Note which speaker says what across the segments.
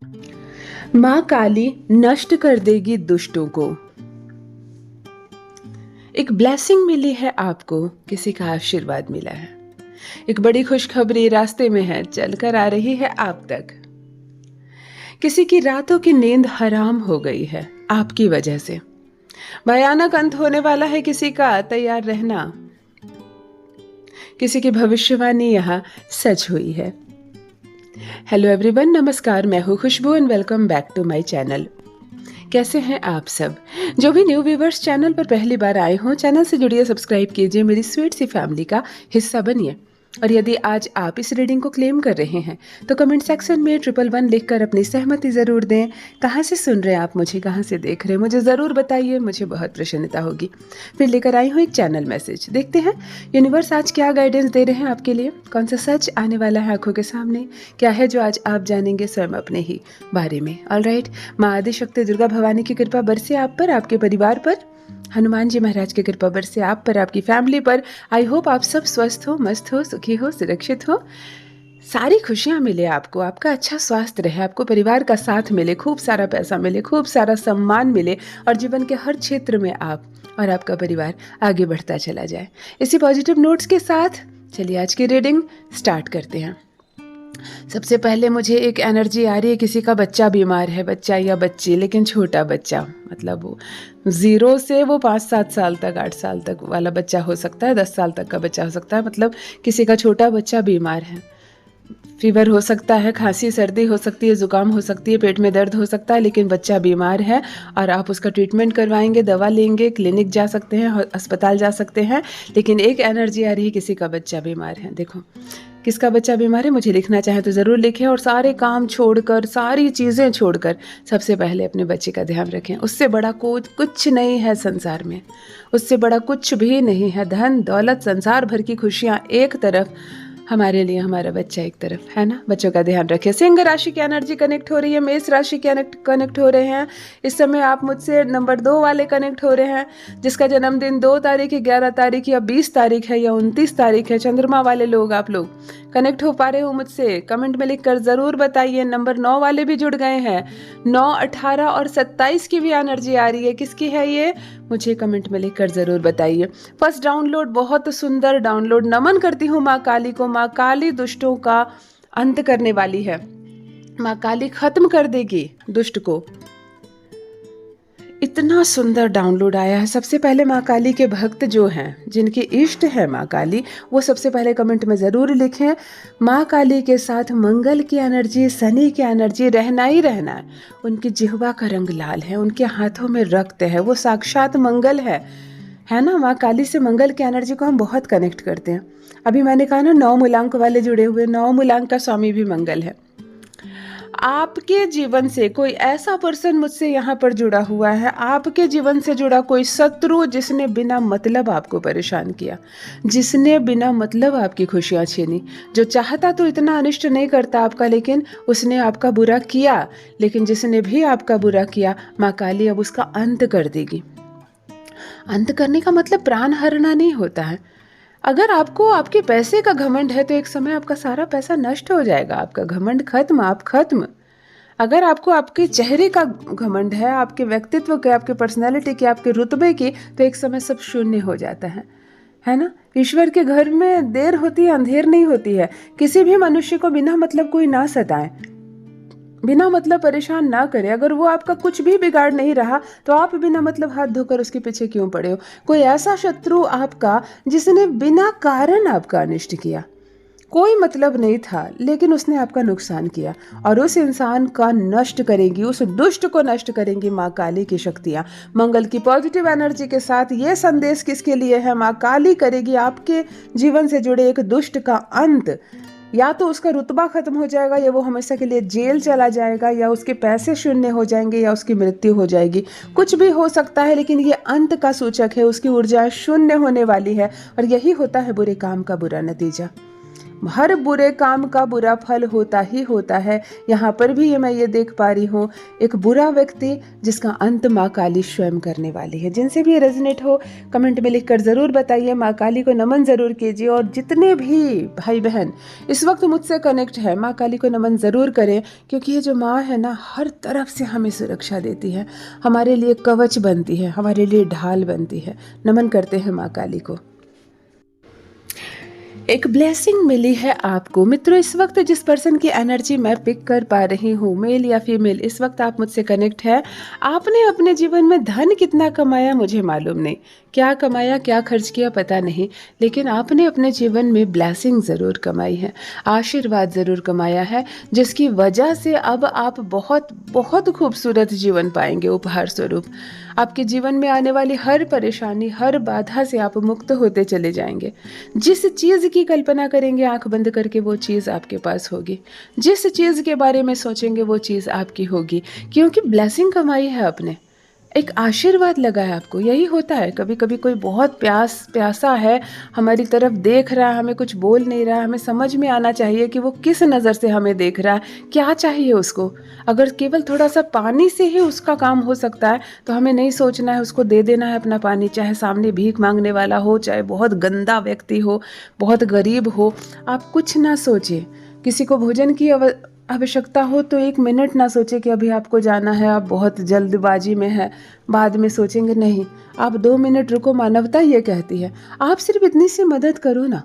Speaker 1: माँ काली नष्ट कर देगी दुष्टों को। एक ब्लेसिंग मिली है आपको, किसी का आशीर्वाद मिला है। एक बड़ी खुशखबरी रास्ते में है, चलकर आ रही है आप तक। किसी की रातों की नींद हराम हो गई है आपकी वजह से। भयानक अंत होने वाला है किसी का, तैयार रहना। किसी की भविष्यवाणी यहाँ सच हुई है। हेलो एवरीवन, नमस्कार। मैं हूँ Khushboo and welcome back to my channel. कैसे हैं आप सब? जो भी न्यू व्यूवर्स चैनल पर पहली बार आए हों, चैनल से जुड़िए, सब्सक्राइब कीजिए, मेरी स्वीट सी फैमिली का हिस्सा बनिए। और यदि आज आप इस रीडिंग को क्लेम कर रहे हैं तो कमेंट सेक्शन में 111 लिखकर अपनी सहमति ज़रूर दें। कहाँ से सुन रहे हैं आप मुझे, कहाँ से देख रहे हैं, मुझे ज़रूर बताइए, मुझे बहुत प्रसन्नता होगी। फिर लेकर आई हूँ एक चैनल मैसेज, देखते हैं यूनिवर्स आज क्या गाइडेंस दे रहे हैं आपके लिए। कौन सा सच आने वाला है आंखों के सामने, क्या है जो आज आप जानेंगे स्वयं अपने ही बारे में। ऑलराइट, माँ आदिशक्ति दुर्गा भवानी की कृपा बरसे आप पर, आपके परिवार पर। हनुमान जी महाराज की कृपा बरसे आप पर, आपकी फैमिली पर। आई होप आप सब स्वस्थ हो, मस्त हो, सुखी हो, सुरक्षित हो, सारी खुशियाँ मिले आपको, आपका अच्छा स्वास्थ्य रहे, आपको परिवार का साथ मिले, खूब सारा पैसा मिले, खूब सारा सम्मान मिले और जीवन के हर क्षेत्र में आप और आपका परिवार आगे बढ़ता चला जाए। इसी पॉजिटिव नोट्स के साथ चलिए आज की रीडिंग स्टार्ट करते हैं। सबसे पहले मुझे एक एनर्जी आ रही है, किसी का बच्चा बीमार है, बच्चा या बच्ची, लेकिन छोटा बच्चा, मतलब वो 0 से वो 5-7 साल तक, 8 साल तक वाला बच्चा हो सकता है, 10 साल तक का बच्चा हो सकता है। मतलब किसी का छोटा बच्चा बीमार है, फीवर हो सकता है, खांसी सर्दी हो सकती है, ज़ुकाम हो सकती है, पेट में दर्द हो सकता है, लेकिन बच्चा बीमार है और आप उसका ट्रीटमेंट करवाएंगे, दवा लेंगे, क्लिनिक जा सकते हैं, अस्पताल जा सकते हैं। लेकिन एक एनर्जी आ रही है, किसी का बच्चा बीमार है। देखो किसका बच्चा बीमार है, मुझे लिखना चाहे तो ज़रूर लिखें। और सारे काम छोड़कर, सारी चीज़ें छोड़कर सबसे पहले अपने बच्चे का ध्यान रखें। उससे बड़ा कुछ नहीं है संसार में, उससे बड़ा कुछ भी नहीं है। धन दौलत, संसार भर की खुशियाँ एक तरफ, हमारे लिए हमारा बच्चा एक तरफ, है ना। बच्चों का ध्यान रखें। सिंह राशि की एनर्जी कनेक्ट हो रही है, मेष राशि की कनेक्ट हो रहे हैं। इस समय आप मुझसे नंबर 2 वाले कनेक्ट हो रहे हैं, जिसका जन्मदिन 2 तारीख, 11 तारीख या 20 तारीख है या 29 तारीख है। चंद्रमा वाले लोग, आप लोग कनेक्ट हो पा रहे हो मुझसे, कमेंट में लिखकर ज़रूर बताइए। नंबर 9 वाले भी जुड़ गए हैं, 9, 18 और 27 की भी एनर्जी आ रही है। किसकी है ये, मुझे कमेंट में लिखकर ज़रूर बताइए। फर्स्ट डाउनलोड, बहुत सुंदर डाउनलोड। नमन करती हूँ माँ काली को। माँ काली दुष्टों का अंत करने वाली है, माँ काली खत्म कर देगी दुष्ट को। इतना सुंदर डाउनलोड आया है। सबसे पहले माँ काली के भक्त जो हैं, जिनके इष्ट है माँ काली, वो सबसे पहले कमेंट में ज़रूर लिखें माँ काली के साथ मंगल की एनर्जी, शनि की एनर्जी रहना ही रहना है। उनकी जिह्वा का रंग लाल है, उनके हाथों में रक्त है, वो साक्षात मंगल है ना। माँ काली से मंगल की एनर्जी को हम बहुत कनेक्ट करते हैं। अभी मैंने कहा ना, 9 मूलांक वाले जुड़े हुए, 9 मूलांक का स्वामी भी मंगल है। आपके जीवन से कोई ऐसा पर्सन मुझसे यहाँ पर जुड़ा हुआ है, आपके जीवन से जुड़ा कोई शत्रु, जिसने बिना मतलब आपको परेशान किया, जिसने बिना मतलब आपकी खुशियाँ छीनी। जो चाहता तो इतना अनिष्ट नहीं करता आपका, लेकिन उसने आपका बुरा किया। लेकिन जिसने भी आपका बुरा किया, माँ काली अब उसका अंत कर देगी। अंत करने का मतलब प्राण हरना नहीं होता है। अगर आपको आपके पैसे का घमंड है तो एक समय आपका सारा पैसा नष्ट हो जाएगा, आपका घमंड खत्म, आप खत्म। अगर आपको आपके चेहरे का घमंड है, आपके व्यक्तित्व के, आपके पर्सनैलिटी के, आपके रुतबे की, तो एक समय सब शून्य हो जाता है ना। ईश्वर के घर में देर होती है, अंधेर नहीं होती है। किसी भी मनुष्य को बिना मतलब कोई ना सताए, बिना मतलब परेशान ना करे। अगर वो आपका कुछ भी बिगाड़ नहीं रहा तो आप बिना मतलब हाथ धोकर उसके पीछे क्यों पड़े हो। कोई ऐसा शत्रु आपका जिसने बिना कारण आपका अनिष्ट किया, कोई मतलब नहीं था, लेकिन उसने आपका नुकसान किया, और उस इंसान का नष्ट करेंगी, उस दुष्ट को नष्ट करेंगी माँ काली की शक्तियाँ। मंगल की पॉजिटिव एनर्जी के साथ ये संदेश किसके लिए है, माँ काली करेगी आपके जीवन से जुड़े एक दुष्ट का अंत। या तो उसका रुतबा खत्म हो जाएगा, या वो हमेशा के लिए जेल चला जाएगा, या उसके पैसे शून्य हो जाएंगे, या उसकी मृत्यु हो जाएगी। कुछ भी हो सकता है, लेकिन ये अंत का सूचक है, उसकी ऊर्जा शून्य होने वाली है। और यही होता है बुरे काम का बुरा नतीजा। हर बुरे काम का बुरा फल होता ही होता है। यहाँ पर भी मैं ये देख पा रही हूँ, एक बुरा व्यक्ति जिसका अंत माँ काली स्वयं करने वाली है। जिनसे भी रेजोनेट हो कमेंट में लिखकर ज़रूर बताइए। माँ काली को नमन ज़रूर कीजिए, और जितने भी भाई बहन इस वक्त मुझसे कनेक्ट है, माँ काली को नमन ज़रूर करें, क्योंकि ये जो माँ है ना, हर तरफ से हमें सुरक्षा देती है, हमारे लिए कवच बनती है, हमारे लिए ढाल बनती है। नमन करते हैं माँ काली को। एक ब्लेसिंग मिली है आपको मित्रों। इस वक्त जिस पर्सन की एनर्जी मैं पिक कर पा रही हूँ, मेल या फीमेल, इस वक्त आप मुझसे कनेक्ट है। आपने अपने जीवन में धन कितना कमाया मुझे मालूम नहीं, क्या कमाया क्या खर्च किया पता नहीं, लेकिन आपने अपने जीवन में ब्लेसिंग ज़रूर कमाई है, आशीर्वाद ज़रूर कमाया है, जिसकी वजह से अब आप बहुत बहुत खूबसूरत जीवन पाएंगे उपहार स्वरूप। आपके जीवन में आने वाली हर परेशानी, हर बाधा से आप मुक्त होते चले जाएंगे। जिस चीज़ की कल्पना करेंगे आंख बंद करके, वो चीज़ आपके पास होगी। जिस चीज़ के बारे में सोचेंगे वो चीज़ आपकी होगी, क्योंकि ब्लेसिंग कमाई है आपने, एक आशीर्वाद लगा है आपको। यही होता है, कभी कभी कोई बहुत प्यासा है, हमारी तरफ देख रहा है, हमें कुछ बोल नहीं रहा है, हमें समझ में आना चाहिए कि वो किस नज़र से हमें देख रहा है, क्या चाहिए उसको। अगर केवल थोड़ा सा पानी से ही उसका काम हो सकता है तो हमें नहीं सोचना है, उसको दे देना है अपना पानी, चाहे सामने भीख मांगने वाला हो, चाहे बहुत गंदा व्यक्ति हो, बहुत गरीब हो। आप कुछ ना सोचिए, किसी को भोजन की आवश्यकता हो तो 1 मिनट ना सोचे कि अभी आपको जाना है, आप बहुत जल्दबाजी में है, बाद में सोचेंगे, नहीं, आप 2 मिनट रुको। मानवता ये कहती है आप सिर्फ इतनी सी मदद करो ना।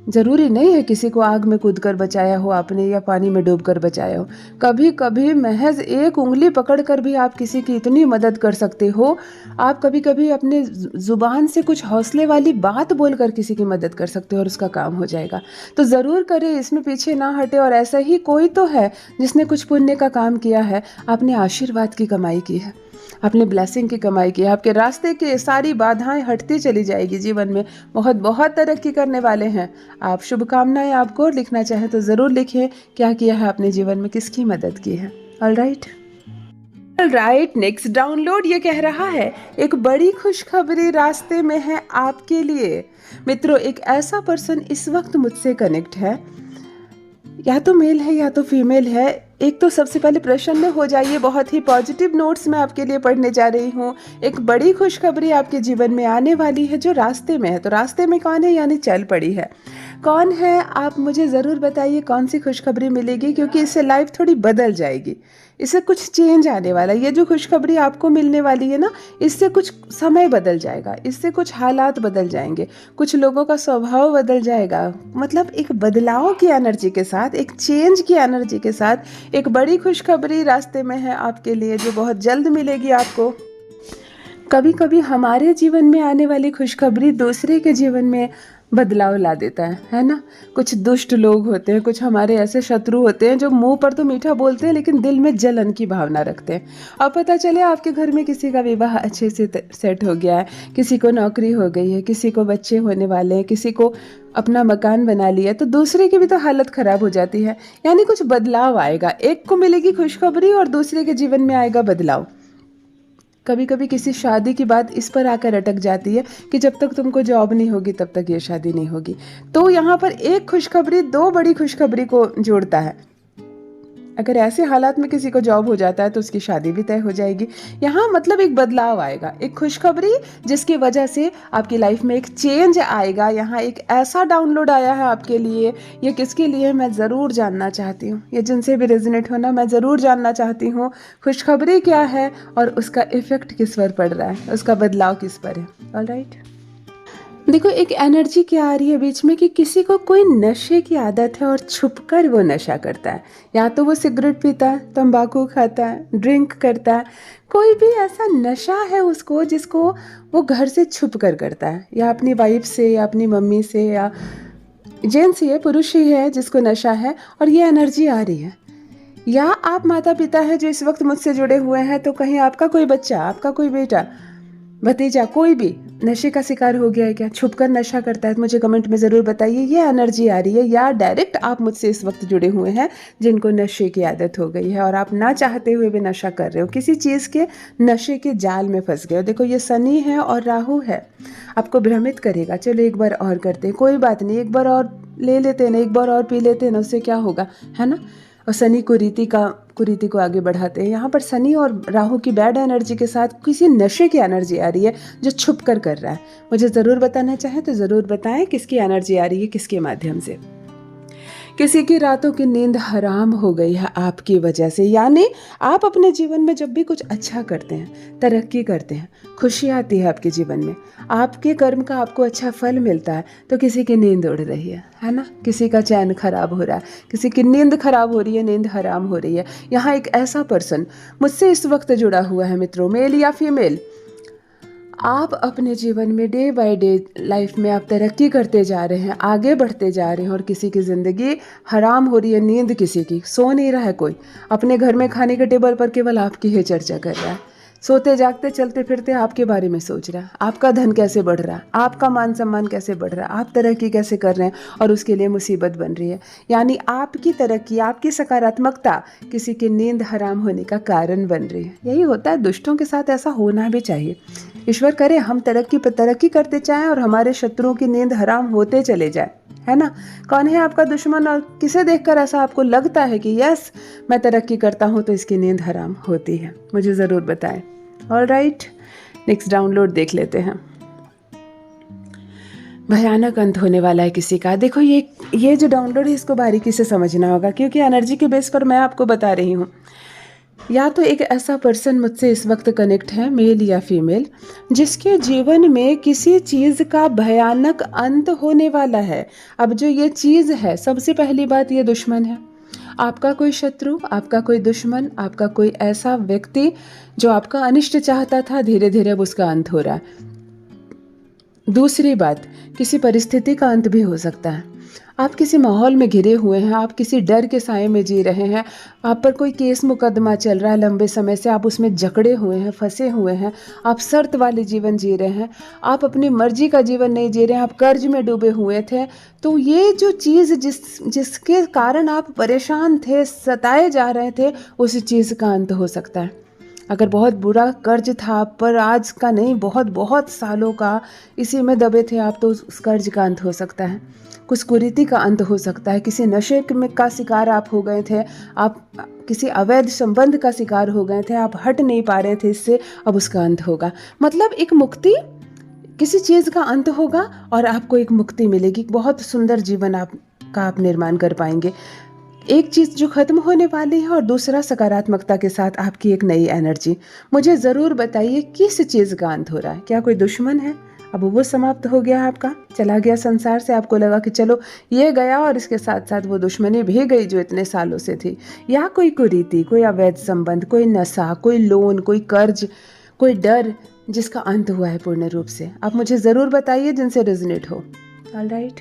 Speaker 1: ज़रूरी नहीं है किसी को आग में कूदकर बचाया हो आपने, या पानी में डूबकर बचाया हो। कभी कभी महज एक उंगली पकड़कर भी आप किसी की इतनी मदद कर सकते हो। आप कभी कभी अपने ज़ुबान से कुछ हौसले वाली बात बोलकर किसी की मदद कर सकते हो, और उसका काम हो जाएगा। तो ज़रूर करें, इसमें पीछे ना हटे। और ऐसा ही कोई तो है जिसने कुछ पुण्य का काम किया है, आपने आशीर्वाद की कमाई की है, आपने ब्लेसिंग की कमाई की है। आपके रास्ते की सारी बाधाएं हटती चली जाएगी। जीवन में बहुत बहुत तरक्की करने वाले हैं आप। शुभकामनाएं आपको। लिखना चाहें तो ज़रूर लिखें, क्या किया है आपने जीवन में, किसकी मदद की है। ऑलराइट, नेक्स्ट डाउनलोड ये कह रहा है, एक बड़ी खुशखबरी रास्ते में है आपके लिए। मित्रों, एक ऐसा पर्सन इस वक्त मुझसे कनेक्ट है, या तो मेल है या तो फीमेल है। एक तो सबसे पहले प्रसन्न हो जाइए, बहुत ही पॉजिटिव नोट्स मैं आपके लिए पढ़ने जा रही हूँ। एक बड़ी खुशखबरी आपके जीवन में आने वाली है जो रास्ते में है। तो रास्ते में कौन है, यानी चल पड़ी है। कौन है आप मुझे ज़रूर बताइए, कौन सी खुशखबरी मिलेगी, क्योंकि इससे लाइफ थोड़ी बदल जाएगी, इससे कुछ चेंज आने वाला है। ये जो खुशखबरी आपको मिलने वाली है ना, इससे कुछ समय बदल जाएगा, इससे कुछ हालात बदल जाएंगे, कुछ लोगों का स्वभाव बदल जाएगा। मतलब एक बदलाव की एनर्जी के साथ, एक चेंज की एनर्जी के साथ एक बड़ी खुशखबरी रास्ते में है आपके लिए, जो बहुत जल्द मिलेगी आपको। कभी कभी हमारे जीवन में आने वाली खुशखबरी दूसरे के जीवन में बदलाव ला देता है ना। कुछ दुष्ट लोग होते हैं, कुछ हमारे ऐसे शत्रु होते हैं जो मुंह पर तो मीठा बोलते हैं लेकिन दिल में जलन की भावना रखते हैं। अब पता चले आपके घर में किसी का विवाह अच्छे से सेट हो गया है, किसी को नौकरी हो गई है, किसी को बच्चे होने वाले हैं, किसी को अपना मकान बना लिया, तो दूसरे की भी तो हालत खराब हो जाती है। यानी कुछ बदलाव आएगा, एक को मिलेगी खुशखबरी और दूसरे के जीवन में आएगा बदलाव। कभी कभी किसी शादी की बात इस पर आकर अटक जाती है कि जब तक तुमको जॉब नहीं होगी तब तक ये शादी नहीं होगी। तो यहाँ पर एक खुशखबरी दो बड़ी खुशखबरी को जोड़ता है। अगर ऐसे हालात में किसी को जॉब हो जाता है तो उसकी शादी भी तय हो जाएगी। यहाँ मतलब एक बदलाव आएगा, एक खुशखबरी जिसकी वजह से आपकी लाइफ में एक चेंज आएगा। यहाँ एक ऐसा डाउनलोड आया है आपके लिए, ये किसके लिए मैं ज़रूर जानना चाहती हूँ। ये जिनसे भी रेजोनेट होना, मैं ज़रूर जानना चाहती हूँ खुशखबरी क्या है और उसका इफ़ेक्ट किस पर पड़ रहा है, उसका बदलाव किस पर है। ऑलराइट, देखो एक एनर्जी क्या आ रही है बीच में कि किसी को कोई नशे की आदत है और छुपकर वो नशा करता है। या तो वो सिगरेट पीता है, तंबाकू खाता है, ड्रिंक करता है, कोई भी ऐसा नशा है उसको जिसको वो घर से छुप कर करता है, या अपनी वाइफ से, या अपनी मम्मी से, या जेंट्स ही है, पुरुष ही है जिसको नशा है और ये एनर्जी आ रही है। या आप माता पिता हैं जो इस वक्त मुझसे जुड़े हुए हैं, तो कहीं आपका कोई बच्चा, आपका कोई बेटा भतीजा, कोई भी नशे का शिकार हो गया है क्या, छुपकर नशा करता है, तो मुझे कमेंट में ज़रूर बताइए ये एनर्जी आ रही है, या डायरेक्ट आप मुझसे इस वक्त जुड़े हुए हैं जिनको नशे की आदत हो गई है और आप ना चाहते हुए भी नशा कर रहे हो, किसी चीज़ के नशे के जाल में फंस गए हो। देखो ये शनि है और राहु है, आपको भ्रमित करेगा। चलो एक बार और करते हैं, कोई बात नहीं, एक बार और ले लेते हैं ना, एक बार और पी लेते हैं ना, उससे क्या होगा, है ना। और शनि कुरीति को आगे बढ़ाते हैं। यहाँ पर शनि और राहु की बैड एनर्जी के साथ किसी नशे की एनर्जी आ रही है जो छुप कर रहा है। मुझे ज़रूर बताना चाहें तो ज़रूर बताएं किसकी एनर्जी आ रही है, किसके माध्यम से। किसी की रातों की नींद हराम हो गई है आपकी वजह से, यानी आप अपने जीवन में जब भी कुछ अच्छा करते हैं, तरक्की करते हैं, खुशी आती है आपके जीवन में, आपके कर्म का आपको अच्छा फल मिलता है, तो किसी की नींद उड़ रही है ना, किसी का चैन खराब हो रहा है, किसी की नींद खराब हो रही है, नींद हराम हो रही है। यहाँ एक ऐसा पर्सन मुझसे इस वक्त जुड़ा हुआ है मित्रों, मेल या फीमेल। आप अपने जीवन में डे बाय डे लाइफ में आप तरक्की करते जा रहे हैं, आगे बढ़ते जा रहे हैं, और किसी की ज़िंदगी हराम हो रही है, नींद किसी की, सो नहीं रहा है कोई, अपने घर में खाने के टेबल पर केवल आपकी ही चर्चा कर रहा है, सोते जागते चलते फिरते आपके बारे में सोच रहा है, आपका धन कैसे बढ़ रहा है, आपका मान सम्मान कैसे बढ़ रहा है, आप तरक्की कैसे कर रहे हैं, और उसके लिए मुसीबत बन रही है। यानी आपकी तरक्की, आपकी सकारात्मकता किसी की नींद हराम होने का कारण बन रही है। यही होता है, दुष्टों के साथ ऐसा होना भी चाहिए। ईश्वर करे हम तरक्की पर तरक्की करते जाएं और हमारे शत्रुओं की नींद हराम होते चले जाए, है ना। कौन है आपका दुश्मन और किसे देखकर ऐसा आपको लगता है कि यस मैं तरक्की करता हूं तो इसकी नींद हराम होती है, मुझे ज़रूर बताएं। ऑल राइट, नेक्स्ट डाउनलोड देख लेते हैं। भयानक अंत होने वाला है किसी का। देखो ये जो डाउनलोड है इसको बारीकी से समझना होगा, क्योंकि एनर्जी के बेस पर मैं आपको बता रही हूँ। या तो एक ऐसा पर्सन मुझसे इस वक्त कनेक्ट है, मेल या फीमेल, जिसके जीवन में किसी चीज़ का भयानक अंत होने वाला है। अब जो ये चीज़ है, सबसे पहली बात, ये दुश्मन है, आपका कोई शत्रु, आपका कोई दुश्मन, आपका कोई ऐसा व्यक्ति जो आपका अनिष्ट चाहता था, धीरे धीरे अब उसका अंत हो रहा है। दूसरी बात, किसी परिस्थिति का अंत भी हो सकता है। आप किसी माहौल में घिरे हुए हैं, आप किसी डर के साए में जी रहे हैं, आप पर कोई केस मुकदमा चल रहा है लंबे समय से, आप उसमें जकड़े हुए हैं, फंसे हुए हैं, आप शर्त वाले जीवन जी रहे हैं, आप अपनी मर्जी का जीवन नहीं जी रहे हैं, आप कर्ज में डूबे हुए थे। तो ये जो चीज़ जिसके कारण आप परेशान थे, सताए जा रहे थे, उस चीज़ का अंत हो सकता है। अगर बहुत बुरा कर्ज था आप पर, आज का नहीं, बहुत बहुत सालों का इसी में दबे थे आप, तो उस कर्ज का अंत हो सकता है। कुछ कुरीति का अंत हो सकता है, किसी नशे का शिकार आप हो गए थे, आप किसी अवैध संबंध का शिकार हो गए थे, आप हट नहीं पा रहे थे इससे, अब उसका अंत होगा। मतलब एक मुक्ति, किसी चीज़ का अंत होगा और आपको एक मुक्ति मिलेगी, बहुत सुंदर जीवन आप निर्माण कर पाएंगे। एक चीज़ जो ख़त्म होने वाली है और दूसरा सकारात्मकता के साथ आपकी एक नई एनर्जी। मुझे ज़रूर बताइए किस चीज़ का अंत हो रहा है। क्या कोई दुश्मन है, अब वो समाप्त हो गया, आपका चला गया संसार से, आपको लगा कि चलो ये गया और इसके साथ साथ वो दुश्मनी भी गई जो इतने सालों से थी। या कोई कुरीति, कोई अवैध संबंध, कोई नशा, कोई लोन, कोई कर्ज, कोई डर जिसका अंत हुआ है पूर्ण रूप से। आप मुझे ज़रूर बताइए जिनसे रेजोनेट हो। ऑल राइट,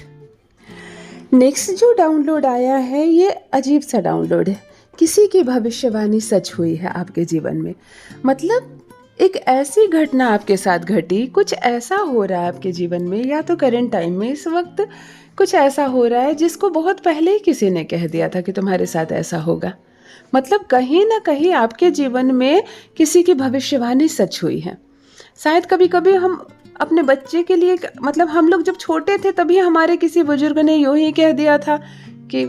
Speaker 1: नेक्स्ट जो डाउनलोड आया है ये अजीब सा डाउनलोड है। किसी की भविष्यवाणी सच हुई है आपके जीवन में। मतलब एक ऐसी घटना आपके साथ घटी, कुछ ऐसा हो रहा है आपके जीवन में, या तो करंट टाइम में इस वक्त कुछ ऐसा हो रहा है जिसको बहुत पहले ही किसी ने कह दिया था कि तुम्हारे साथ ऐसा होगा। मतलब कहीं ना कहीं आपके जीवन में किसी की भविष्यवाणी सच हुई है। शायद कभी कभी हम अपने बच्चे के लिए, मतलब हम लोग जब छोटे थे तभी हमारे किसी बुजुर्ग ने यूं ही कह दिया था कि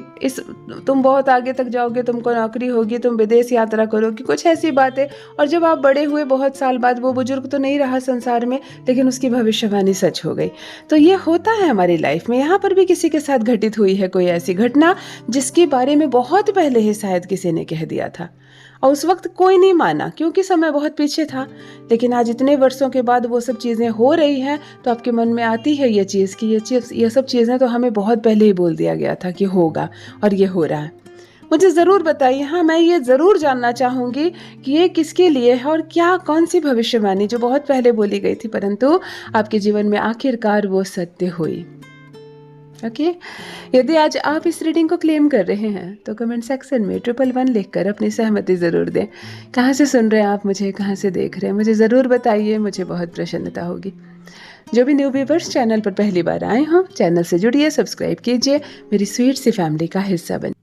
Speaker 1: तुम बहुत आगे तक जाओगे, तुमको नौकरी होगी, तुम विदेश यात्रा करोगे, कुछ ऐसी बातें। और जब आप बड़े हुए बहुत साल बाद, वो बुजुर्ग तो नहीं रहा संसार में, लेकिन उसकी भविष्यवाणी सच हो गई। तो ये होता है हमारी लाइफ में। यहाँ पर भी किसी के साथ घटित हुई है कोई ऐसी घटना जिसके बारे में बहुत पहले ही शायद किसी ने कह दिया था और उस वक्त कोई नहीं माना क्योंकि समय बहुत पीछे था। लेकिन आज इतने वर्षों के बाद वो सब चीज़ें हो रही हैं तो आपके मन में आती है ये चीज़ कि ये सब चीज़ें तो हमें बहुत पहले ही बोल दिया गया था कि होगा, और ये हो रहा है। मुझे ज़रूर बताइए। हाँ, मैं ये ज़रूर जानना चाहूँगी कि ये किसके लिए है और क्या, कौन सी भविष्यवाणी जो बहुत पहले बोली गई थी परंतु आपके जीवन में आखिरकार वो सत्य हुई। ओके। यदि आज आप इस रीडिंग को क्लेम कर रहे हैं तो कमेंट सेक्शन में 111 लिखकर अपनी सहमति ज़रूर दें। कहाँ से सुन रहे हैं आप मुझे, कहाँ से देख रहे हैं, मुझे ज़रूर बताइए, मुझे बहुत प्रसन्नता होगी। जो भी न्यू व्यूवर्स चैनल पर पहली बार आए हों, चैनल से जुड़िए, सब्सक्राइब कीजिए, मेरी स्वीट सी फैमिली का हिस्सा बनिए।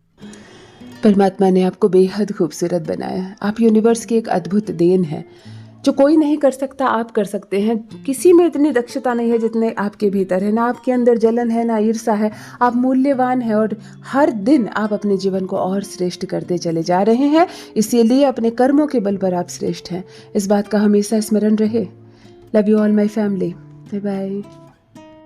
Speaker 1: परमात्मा ने आपको बेहद खूबसूरत बनाया है। आप यूनिवर्स की एक अद्भुत देन है। जो कोई नहीं कर सकता आप कर सकते हैं। किसी में इतनी दक्षता नहीं है जितने आपके भीतर है। ना आपके अंदर जलन है, ना ईर्ष्या है। आप मूल्यवान हैं और हर दिन आप अपने जीवन को और श्रेष्ठ करते चले जा रहे हैं। इसीलिए अपने कर्मों के बल पर आप श्रेष्ठ हैं। इस बात का हमेशा स्मरण रहे। Love you all my family. Bye bye.